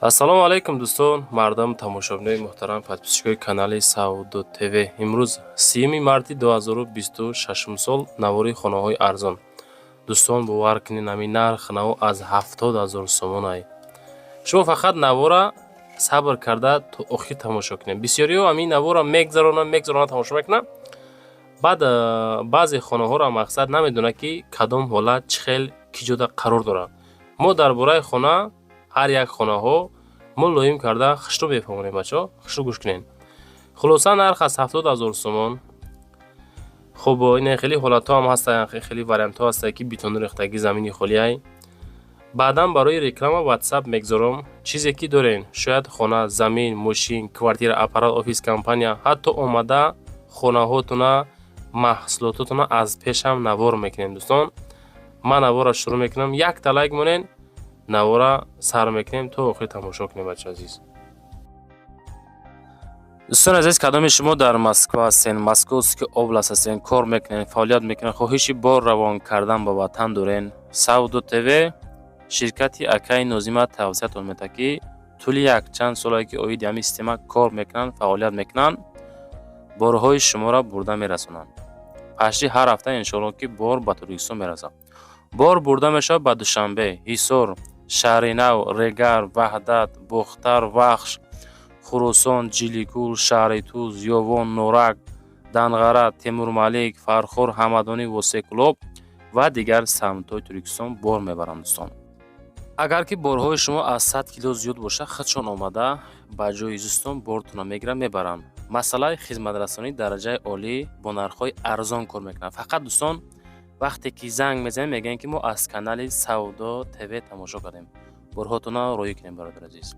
ассалому алайкум дӯстон, мардам тамошобинои муҳтарам, подписчикои канали Саудо ТВ. Имрӯз 3 марти 2026 сол навори хонаҳои арзон. Дӯстон, бовар кунед, ҳамин нарх нав аз 70,000 сомон ай. Шумо фақат навора сабр карда то охир тамошо кунед. Бисёриҳо ҳамин навора мегзаронанд тамошо мекунанд. баъд баъзе хонаҳоро мақсад намедонад ки кадом ҳолат чӣ хел ки ҷода қарор дорад. Мо дар бораи хона ҳар як хонаҳо мулоим карда хушрӯ мефаҳмонем бачаҳо. Хушрӯ гӯш кунед. Хулоса нарх аз 70,000 сомон. хуб ин хеле ҳолатҳо ҳам ҳастанд, хеле вариантҳо ҳастанд ки битону рехтагӣ замини холиай. баъдан барои реклама WhatsApp мегзорам. Чизе ки дорен, шояд хона, замин, мошин, квартира, аппарат, офис, компания, ҳатто омада хонаҳотуна, маҳсулототуна аз пешам навор мекунем дӯстон. ман навора шурӯъ мекунам. Як та лайк монен, навора сар мекунем то охир тамошо кунем бачаҳо азиз. дӯстон азиз, кадоми шумо дар Москва ҳастен, Московский област ҳастен, кор мекунен, фаъолият мекунен, хоҳиши бор равон кардан ба ватан дорен, Саудо ТВ ширкати акаи Нозима тавсиятон метавад ки тӯли як чанд солае ки оиди ҳамин система кор мекунанд, фаъолият мекунанд, борҳои шуморо бурда мерасонанд. пашти ҳар ҳафта иншоалло ки бор ба Торкистон мерасад. бор бурда мешавад ба Душанбе, Ҳисор, Шаҳри Нав, Регар, Ваҳдат, Бухтар, Вахш, Хурусон, Ҷилигул, Шаҳри Туз, Ёвон, Норак, Данғара, Темурмалик, Фархор, Ҳамадонӣ, Восекулоб ва дигар самтҳои Туркистон бор мебаранд дӯстон. агар ки борҳои шумо аз 100 кило зиёд бошад, худшон омада ба ҷои зистон бортуна мегиранд, мебаранд. масъалаи хизматрасонӣ дараҷаи олӣ бо нархҳои арзон кор мекунанд. фақат дӯстон, вақте ки занг мезанем мегӯем ки мо аз канали Саудо ТВ тамошо кардем. борҳотуна роӣ кунем бародар азиз.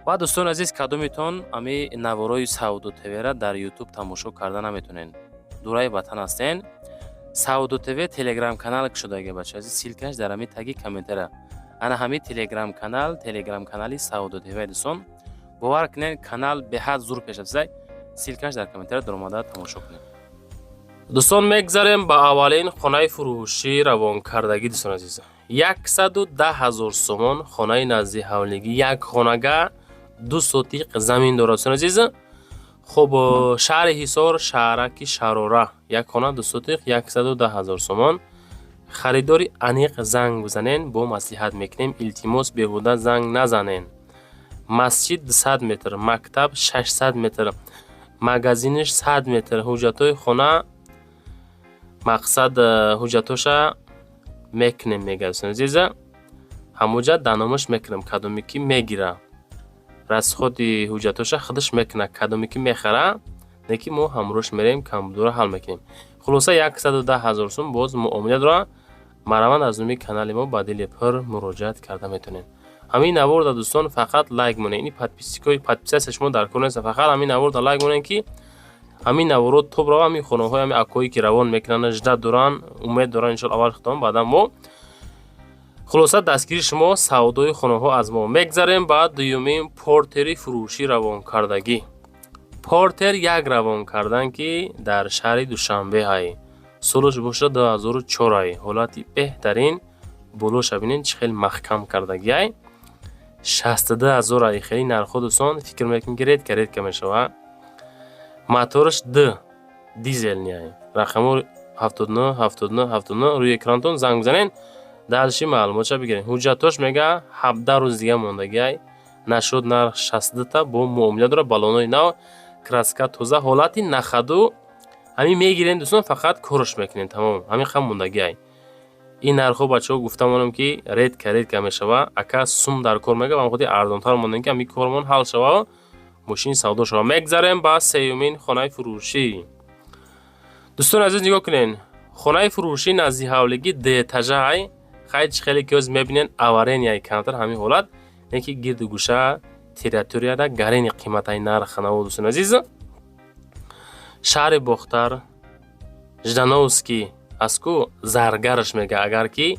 ва дӯстон азиз, кадомитон ами наворои Саудо ТВ-ра дар YouTube тамошо карда наметонен, дураи ватан ҳастен, Саудо ТВ телеграм канал кушодаги бача азиз, силкаш дар ҳамин таги комментара. ана ҳамин телеграм канали Саудо ТВ дӯстон. бовар кунед, канал беҳад зур пеш афзай. силкаш дар комментара дар омада тамошо кунед. дӯстон, мегзарем ба аввалин хонаи фурӯшӣ равонкардагӣ дӯстон азиз. 110,000 сомон хонаи назди ҳавлигӣ, як хонага 2 сотиқ замин дорад дӯстон азиз. хуб шаҳри Ҳисор, шаҳраки Шарора, як хона 2 сотиқ 110,000 сомон. харидори аниқ занг бизанен, бо маслиҳат мекунем, илтимос беҳуда занг назанен. масҷид 100 метр, мактаб 600 метр, магазиниш 100 метр. ҳуҷҷатҳои хона мақсад ҳуҷҷатоша мекунем мегавсен азиза. ҳамуҷа даномаш мекунем кадоме ки мегира. расходи ҳуҷҷатоша худаш мекуна, кадоме ки мехара, не ки мо ҳамроҳш мерем камбудора ҳал мекунем. хулоса 110,000 сом боз муомила дора. мараванд аз номи канали мо ба дили пир муроҷиат карда метонем. ҳамин наворда дӯстон фақат лайк монен. ин подписатсия шумо дар кор нест, фақат ҳамин наворда лайк монен ки ҳамин наворот топ рава, ҳамин хонаҳои ҳамин акои ки равон мекунанд, жда доранд, умед доранд иншоалло аввал хитом баъдан мо. хулоса дастгири шумо савдои хонаҳо аз мо. мегзарем ба дуюмин портери фурӯшӣ равонкардагӣ. портер як равон кардан ки дар шаҳри Душанбе ай. солуш бошад 2004 ай. ҳолати беҳтарин болоша бинен чӣ хел маҳкам кардаги ай. 62,000 ай. хеле нархҳо дӯстон, фикр мекунем ки редка мешавад. моториш дизелни ай. рақамҳо 79 рӯи экранатон занг бизанен, дардиши маълумотша бигирем. ҳуҷҷатош мега 17 рӯз дига мондагӣ ай. нашуд нарх 60 та бо муомила дора, балонои нав, краска тоза, ҳолати нахаду ҳамин мегирем дӯстон, фақат корш мекунем, тамом, ҳамин хам мондагӣ ай. ин нархҳо бачаҳо гуфтамонам ки редка мешава. ака сум дар кор мега, ва ходи арзонтар мондем ки ҳамин кормон ҳал шава, мошин савдо шава. мегзарем ба сеюмин хонаи фурӯшӣ. дӯстон азиз, нигоҳ кунед, хонаи фурӯшӣ назди ҳавлигӣ детажа ай. хайчи хеле киёз мебинен аварения ай камтар ҳамин ҳолат, не ки гирду гӯша территорияда гарини қиматай нарх наво дӯстон азиз. шаҳри Бухтар, Ждановский аску заргарш мега, агар ки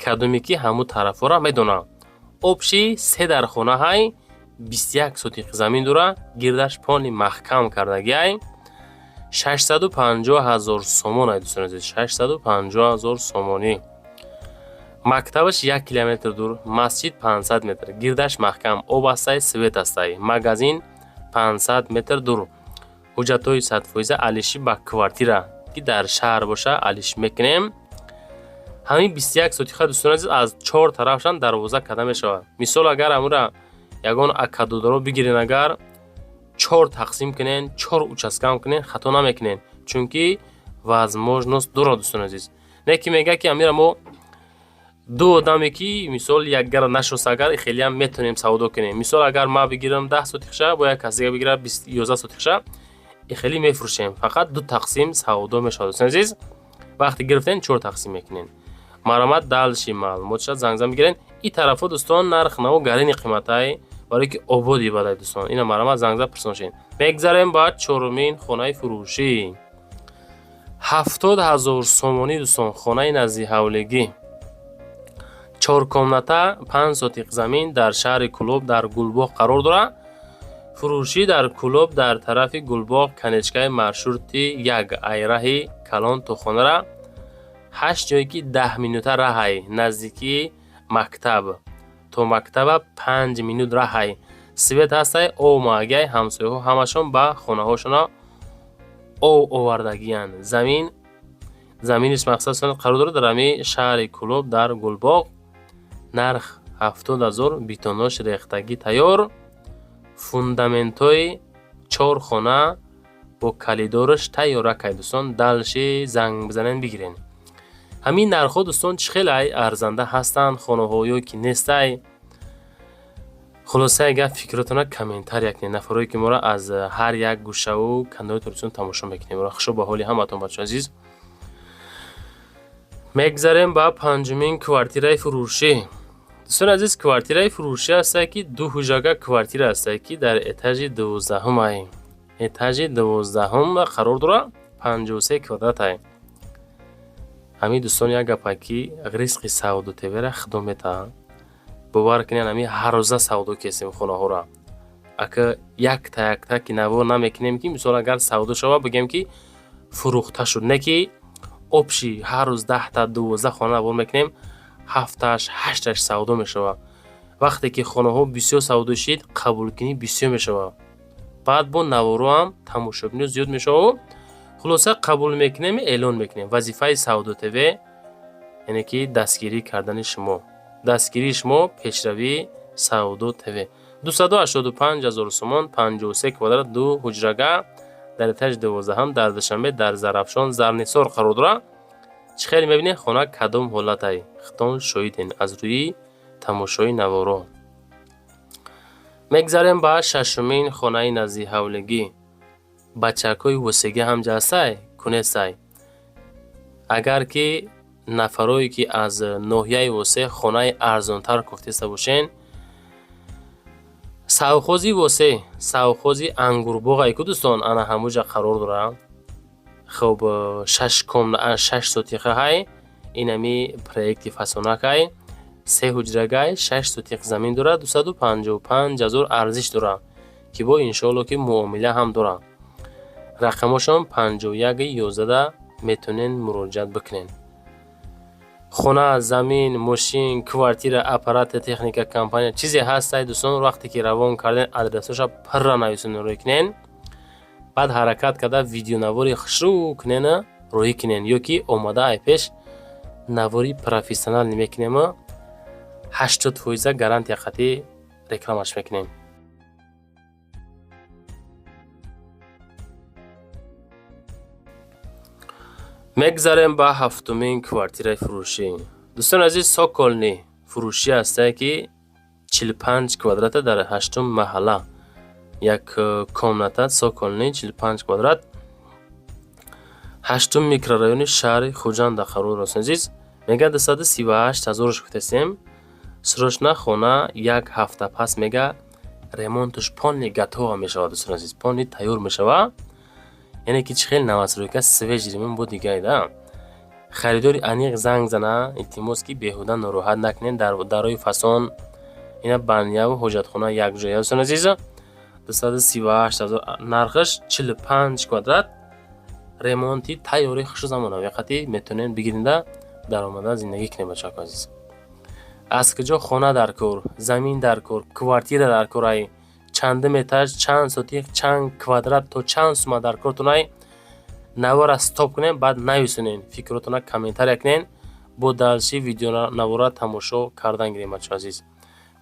кадоме ки ҳаму тарафҳора медона. обши 3 дар хона ай, 21 сотиқ замин дора, гирдаш пони маҳкам кардаги ай. 650,000 сомон ай дӯстон азиз. 650,000 сомонӣ. мактабаш 1 километр дур, масҷид 500 метр, гирдаш маҳкам, обастаи свет астаи, магазин 500 метр дур. ҳуҷҷатҳои 100% алиши ба квартира ки дар шаҳр боша алиш мекунем. ҳамин 21 сотиха дӯстони азиз аз 4 тарафшан дарвоза када мешавад. мисол агар амура ягон акадударо бигирен, агар 4 тақсим кунен, 4 участкам кунен, хато намекунен, чунки возможност дорад дӯстони азиз. не ки мега ки амира мо ду одаме ки мисол як гара нашоста, агар хелиам метонем савдо кунем. мисол агар ма бигирам 10 сотихша, бо як кас дига бигира 11 сотихша, хеле мефурӯшем. фақат 2 тақсим савдо мешавад дӯстони азиз. вақти гирифтен 4 тақсим мекунен. маромад далши маълумотша зангзам бигирен. ин тарафо дӯстон нарх наво гарини қиматай барои ки ободи бадай дӯстон. ина маромад зангзам пурсоншин. мегзарем ба чорумин хонаи фурӯшӣ. 70,000 сомонӣ дӯстон, хонаи назди ҳавлигӣ. 4 комната 5 сотиқ замин дар шаҳри Кӯлоб дар Гулбоғ қарор дорад. фурӯшӣ дар Кӯлоб дар тарафи Гулбоғ канечкаи маршрути як айраҳи калон то хонара 8 ҷое ки 10 минута раҳай, наздики мактаб то мактаба 5 минут раҳай. свет ҳастай, ов магай, ҳамсояҳо ҳамашон ба хонаҳошона ов овардагиянд. заминиш мақсад қарор дорад дар ҳамин шаҳри Кӯлоб дар Гулбоғ. нарх 70,000, битонош рехтагӣ тайёр. фундаментҳои 4 хона бо калидораш тайёр акай дӯстон. далши занг бизанен бигирен. ҳамин нархҳо дӯстон чӣ хеле арзанда ҳастанд, хонаҳо ё ки нестай. хулоса агар фикротона комментар якне нафарое ки моро аз ҳар як гӯшаву канали телевизион тамошо мекунем. хушо ба ҳоли ҳаматон бачаҳои азиз. мегзарем ба панҷумин квартираи фурӯшӣ. дӯстони азиз, квартираи фурӯшӣ астае ки 2 ҳуҷрага квартира астае ки дар этажи 12 этажи 12 қарор дорад. 53 квадратае. ҳамин дӯстон як гапа ки ризқи Сауду ТВ-ра хидом метаҳад. бовар кунед ҳамин ҳаррӯза савдо кесем хонаҳоро. ака якта ки навор намекунем ки мисол агар савдо шава бигем ки фурӯхта шуд, не ки обши ҳар рӯз 10 12 хона навор мекунем, 7 8 савдо мешава. вақте ки хонаҳо бисёр савдо шид, қабулкунӣ бисёр мешава. баъд бо наворо ҳам тамошобинӣ зиёд мешава. хулоса қабул мекунем, эълон мекунем. вазифаи Сауду ТВ яъне ки дастгирӣ кардани шумо. дастгирии шумо пешравии Сауду ТВ. 285,000 сомон, 53 квадрат, 2 ҳуҷрага дар этажи 12 дар Душанбе дар Зарафшон Зарнисор қарор дорад. чӣ хеле мебинед хона кадом ҳолатай? хитон шоҳиден аз рӯи тамошои наворо. мегзарем ба шашумин хонаи назди ҳавлигӣ. бачакҳои восега ҳам ҷастай кунестай. агар ки нафарое ки аз ноҳияи восе хонаи арзонтар кофтеста бошен, савхози восе, савхози ангурбоғай ку дӯстон ана ҳамуҷа қарор дорад. хуб 6 сотиқа ҳай, инами проекти фасонакай, 3 ҳуҷрагай 6 сотиқ замин дорад, 255,000 арзиш дорад ки бо иншоалло ки муомила ҳам дорад. рақамошон 5111 метонен муроҷиат бикунен. хона, замин, мошин, квартира, аппарати, техника, компания чизе ҳастай дӯстон. вақте ки равон карден адресоша пирра нависонен рӯй кунен. баъд ҳаракат карда видеонавори хушрӯ кунен рӯй кунен, ё ки омада ай пеш навори профессионал мекунем, 80% гарантия қатъӣ рекламаш мекунем. мегзарем ба ҳафтумин квартираи фурӯшӣ. дӯстон азиз, Соколни фурӯшӣ астае ки 45 квадрата дар 8-ум маҳалла. як комната Соколни 45 квадрат, 8-ум микрорайони шаҳри Хуҷанда қарор аст азиз. мега 238,000 гуфтасем. срочна хона як ҳафта пас мега ремонтуш полни гатова мешавад дӯстон азиз. полни тайёр мешавад. яъне ки чӣ хел навасрӯйка свеж ремонт бо дигайда. харидори аниқ занг зана, илтимос ки беҳуда нороҳат накунен. дарои фасон ина баняву ҳоҷатхона якҷоя дӯстон азиз. 238,000 нархаш 45 квадрат. ремонти тайёри хушу замонави қатӣ метонен бигиринда даромада зиндагӣ кунем бачаҳои азиз. аз куҷо хона дар кор, замин дар кор, квартира дар кор, ай чандум этаж, чанд сотиқ, чанд квадрат, то чанд сума дар кортун, ай навора стоп кунен, баъд нависунен, фикротуна комментария кунен, бо далши видеонавора тамошо кардан гирем. бачаҳо азиз,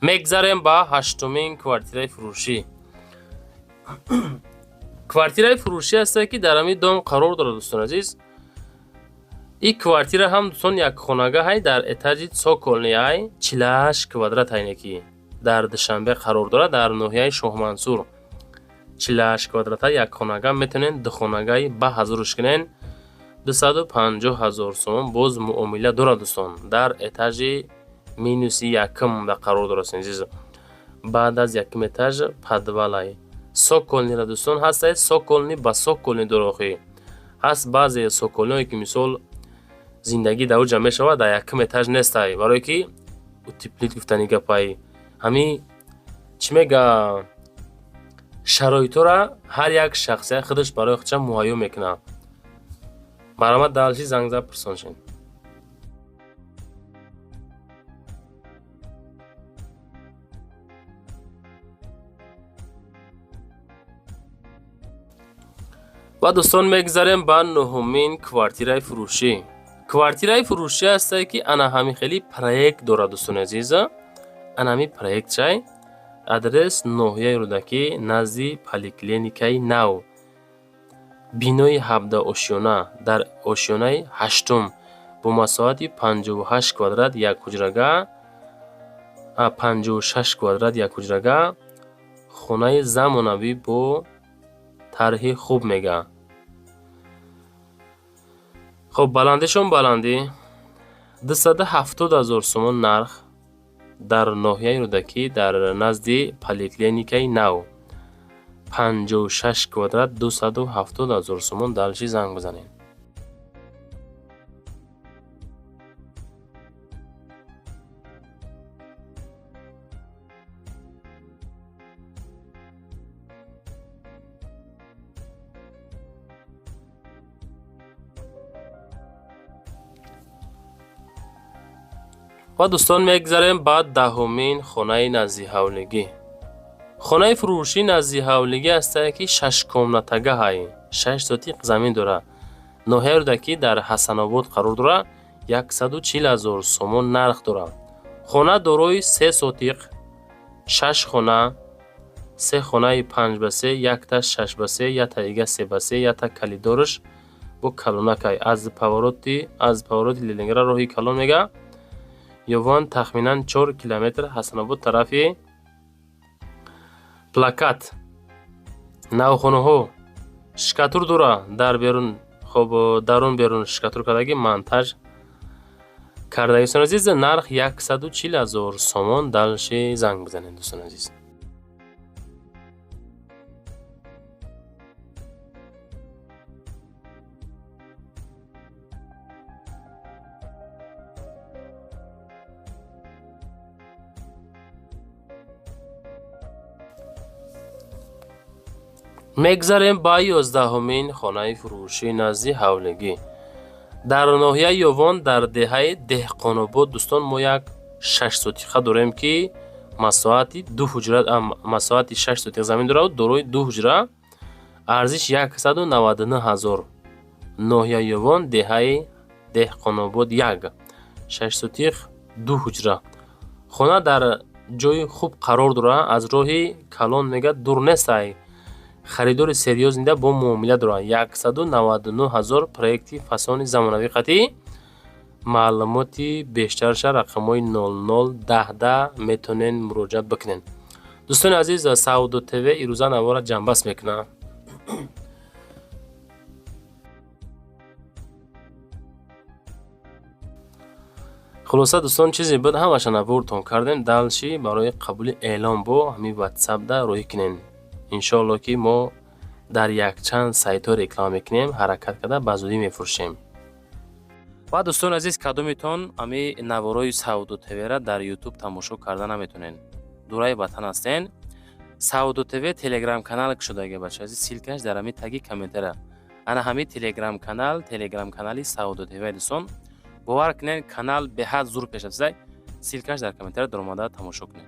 мегзарем ба ҳаштумин квартираи фурӯшӣ. квартираи фурӯшӣ ҳастае ки дар ҳамин дом қарор дорад. дӯстон азиз, ин квартира ҳам дӯстон якхонагаҳай дар этажи Соколни, ай 48 квадрат айне ки дар Душанбе қарор дорад, дар ноҳияи Шоҳмансур. 48 квадрата якхонага, метавонен духонагаи ба ҳазорш кунен, 250,000 сомон боз муомила дорад. дӯстон дар этажи минуси якум да қарор дорад. азиз, баъд аз якум этаж падвалай Соколнира дӯстон ҳастае. Соколни ба Соколни дорохӣ ҳаст. баъзе соколниҳое ки мисол зиндагӣ дар оҷа мешавад, дар якум этаж нестай, барое ки утеплит гуфтани гапай ҳамин чӣ мега шароитора ҳар як шахсияи худаш барои худша муҳайё мекунад. маромад далши занг зад пурсоншин. ва дӯстон мегзарем ба нуҳумин квартираи фурӯшӣ. квартираи фурӯшӣ ҳастае ки ана ҳамин хеле проект дорад. дӯстони азиз, ана ҳамин проект чай адрес ноҳияи Рӯдакӣ назди поликлиникаи нав, бинои 17 ошёна дар ошёнаи ҳаштум бо масоҳати 58 квадрат як ҳуҷрага, 56 квадрат як ҳуҷрага, хонаи замонавӣ бо тарҳи хуб мега. хоб баландишон баланди 270,000 сомон нарх дар ноҳияи Рӯдакӣ дар назди поликлиникаи нав, 56 квадрат 270,000 сомон. далши занг бизанед. ва дӯстон мегзарем ба даҳумин хонаи назди-ҳавлигӣ. хонаи фурӯшӣ назди-ҳавлигӣ ҳастае ки 6 комнатагаҳай 6 сотиқ замин дорад. ноҳияи Рӯдакӣ дар Ҳасанобод қарор дорад. 140,000 сомон нарх дорад. хона дорои 3 сотиқ, 6 хона, 3 хонаи 5 ба 3, якта 6 ба 3, якта дига 3 ба 3, якта калидорш бо калонакай аз повороти Ленинград роҳи калон мега ёвон тахминан 4 километр Ҳасанобод тарафи плакат. навхонаҳо шикатур дора, дар берун хоб дарун берун шикатур кардаги монтаж кардаги. дӯстон азиз, нарх 140,000 сомон. далши занг бизанед. дӯстон азиз, мегзарем ба 11-умин хонаи фурӯшӣ назди ҳавлигӣ. дар ноҳияи Ёвон дар деҳаи Деҳқонобод дӯстон мо як 6 сотиқа дорем ки масоҳати 2 ҳуҷра, масоҳати 6 сотиқ замин дорад, дорои 2 ҳуҷра, арзиш 199,000. ноҳияи Ёвон, деҳаи Деҳқонобод 6 сотиқ 2 ҳуҷра. хона дар ҷои хуб қарор дорад, аз роҳи калон мега дур нестай. харидори серьёзнида бо муомила дорад. 199,000 проекти фасони замонавӣ қатӣ. маълумоти бештарша рақамҳои 0010 метавонен муроҷиат бикунен. дӯстони азиз, Саудо ТВ ирӯза навора ҷамъбаст мекунад. хулоса дӯстон, чизе буд ҳамаша навортон кардем. далши барои қабули эълон бо ҳамин ватсапда роҳӣ кунен. иншоалло ки мо дар якчанд сайтҳо реклама мекунем, ҳаракат карда ба зудӣ мефурӯшем. ва дӯстони азиз, кадометон ҳами навораи Саудо ТВ-ра дар YouTube тамошо карда наметонен. дураи ватан ҳастен. Саудо ТВ телеграм канал шудаги бачаҳо азиз, силкаш дар ҳамин таги комментария. ана ҳамин телеграм канали Саудо ТВ дӯстон. бовар кунен, канал беҳад зур пеш афзай. силкаш дар комментария дар омада тамошо кунед.